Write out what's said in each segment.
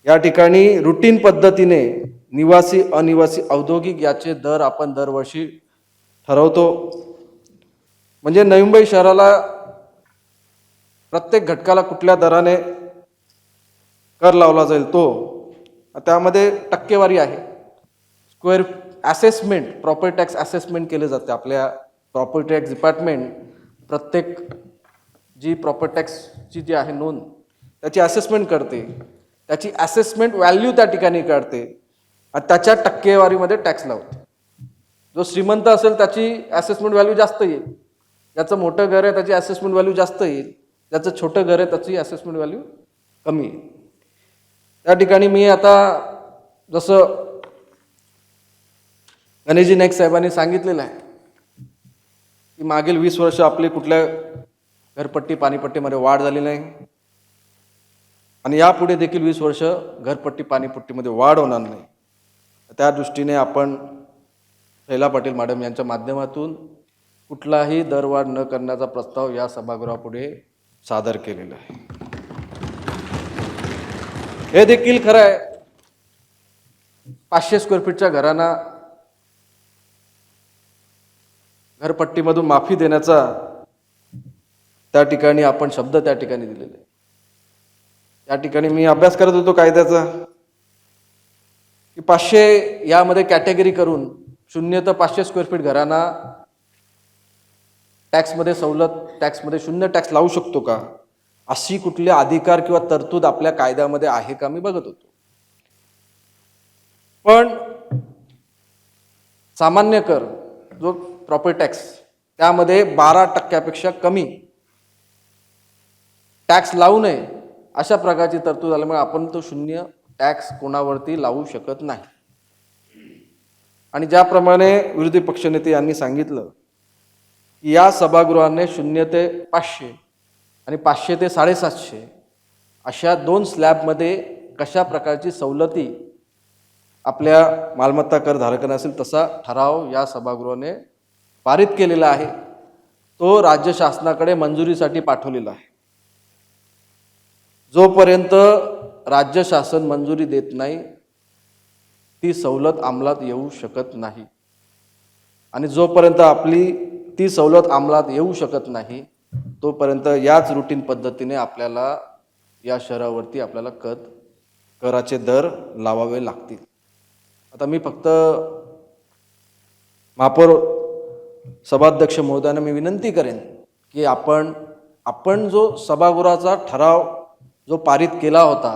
या ठिकाणी रुटीन पद्धतीने निवासी अनिवासी औद्योगिक याचे दर आपण दरवर्षी ठरवतो. म्हणजे नवी मुंबई शहराला प्रत्येक घटकाला कुठल्या दराने कर लावला जाईल तो त्यामध्ये टक्केवारी आहे. Square assessment property tax assessment केले जाते. आपल्या प्रॉपर्टी टॅक्स डिपार्टमेंट प्रत्येक जी प्रॉपर्टी टॅक्सची जी आहे नोंद त्याची असेसमेंट करते. त्याची असेसमेंट व्हॅल्यू त्या ठिकाणी काढते आणि त्याच्या टक्केवारीमध्ये टॅक्स लावते. जो श्रीमंत असेल त्याची असेसमेंट व्हॅल्यू जास्त येईल, ज्याचं मोठं घर आहे त्याची असेसमेंट व्हॅल्यू जास्त येईल, ज्याचं छोटं घर आहे त्याची असेसमेंट व्हॅल्यू कमी येईल. त्या ठिकाणी मी आता जसं गणेशजी नाईक साहेबांनी सांगितलेलं आहे की मागील 20 वर्ष आपली कुठल्या घरपट्टी पाणीपट्टीमध्ये वाढ झाली नाही आणि यापुढे देखील 20 वर्ष घरपट्टी पाणीपट्टीमध्ये वाढ होणार नाही. त्या दृष्टीने आपण शैला पाटील मॅडम यांच्या माध्यमातून कुठलाही दरवाढ न करण्याचा प्रस्ताव या सभागृहापुढे सादर केलेला आहे. हे देखील खरं आहे, 500 स्क्वेअर फीटच्या घरांना घरपट्टीमधून माफी देण्याचा त्या ठिकाणी आपण शब्द त्या ठिकाणी दिलेले आहे. त्या ठिकाणी मी अभ्यास करत होतो कायद्याचा की 500 यामध्ये कॅटेगरी करून 0 ते 500 स्क्वेअर फीट घरांना टॅक्समध्ये सवलत, टॅक्समध्ये 0 टॅक्स लावू शकतो का, अशी कुठले अधिकार किंवा तरतूद आपल्या कायद्यामध्ये आहे का मी बघत होतो. पण सामान्य कर जो प्रॉपर्टी टॅक्स त्यामध्ये 12% कमी टॅक्स लावू नये अशा प्रकारची तरतूद आल्यामुळे आपण तो 0 टॅक्स कोणावरती लावू शकत नाही. आणि ज्याप्रमाणे विरोधी पक्षनेते यांनी सांगितलं की या सभागृहाने 0 ते 500 आणि 500 ते 750 अशा 2 स्लॅबमध्ये कशा प्रकारची सवलती आपल्या मालमत्ता कर धारकांना असेल तसा ठराव या सभागृहाने पारित केलेला आहे. तो राज्य शासनाकडे मंजुरीसाठी पाठवलेला आहे. जोपर्यंत राज्य शासन मंजुरी देत नाही ती सवलत अंमलात येऊ शकत नाही. आणि जोपर्यंत आपली ती सवलत अंमलात येऊ शकत नाही तोपर्यंत याच रुटीन पद्धतीने आपल्याला या शहरावरती आपल्याला कराचे दर लावावे लागतील. आता मी फक्त महापौर सभाध्यक्ष महोदयांना मी विनंती करेन की आपण जो सभागृहाचा ठराव जो पारित केला होता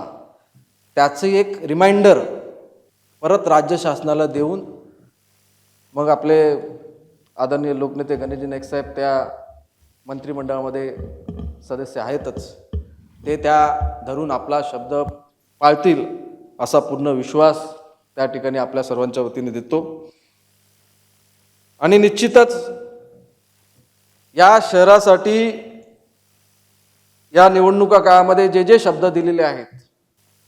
त्याचे एक रिमाइंडर परत राज्य शासनाला देऊन मग आपले आदरणीय लोकनेते गणेशजी नाईक साहेब त्या मंत्रिमंडळामध्ये सदस्य आहेतच, ते त्या धरून आपला शब्द पाळतील असा पूर्ण विश्वास त्या ठिकाणी आपल्या सर्वांच्या वतीने देतो. आणि निश्चितच या शहरासाठी या निवडणुका काळामध्ये जे जे शब्द दिलेले आहेत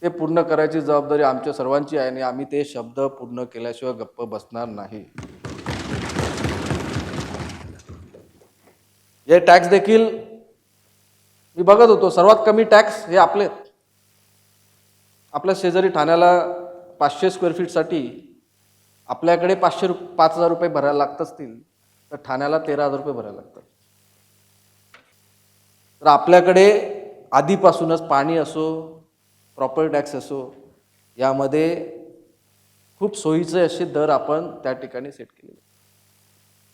ते पूर्ण करायची जबाबदारी आमच्या सर्वांची आहे आणि आम्ही ते शब्द पूर्ण केल्याशिवाय गप्प बसणार नाही. हे टॅक्स देखील मी बघत होतो, सर्वात कमी टॅक्स हे आपल्या शेजारी ठाण्याला 500 स्क्वेअर फीटसाठी आपल्याकडे 5,000 रुपये भरायला लागत असतील तर ठाण्याला 13,000 रुपये भरायला लागतात. तर आपल्याकडे आधीपासूनच पाणी असो, प्रॉपर्टी टॅक्स असो, यामध्ये खूप सोयीचे असे दर आपण त्या ठिकाणी सेट केले.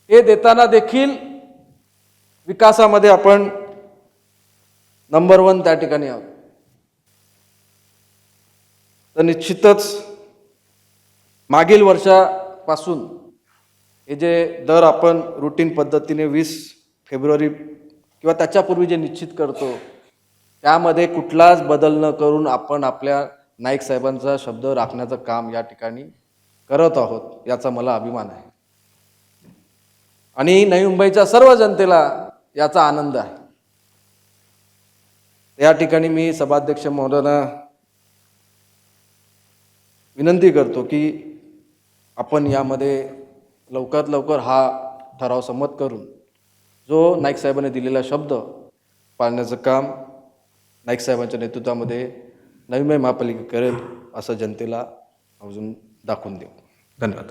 हे देताना देखील विकासामध्ये आपण नंबर 1 त्या ठिकाणी आहोत. तर निश्चितच मागील वर्षापासून हे जे दर आपण रुटीन पद्धतीने 20 फेब्रुवारी किंवा त्याच्यापूर्वी जे निश्चित करतो त्यामध्ये कुठलाच बदल न करून आपण आपल्या नाईक साहेबांचा शब्द राखण्याचं काम या ठिकाणी करत आहोत, याचा मला अभिमान आहे. आणि नवी मुंबईच्या सर्व जनतेला याचा आनंद आहे. या ठिकाणी मी सभाध्यक्ष महोदयांना विनंती करतो की आपण यामध्ये लवकरात लवकर हा ठराव संमत करून जो नाईक साहेबांनी दिलेला शब्द पाळण्याचं काम नाईक साहेबांच्या नेतृत्वामध्ये नवी मुंबई महापालिका करेल असं जनतेला अजून दाखवून देऊ. धन्यवाद.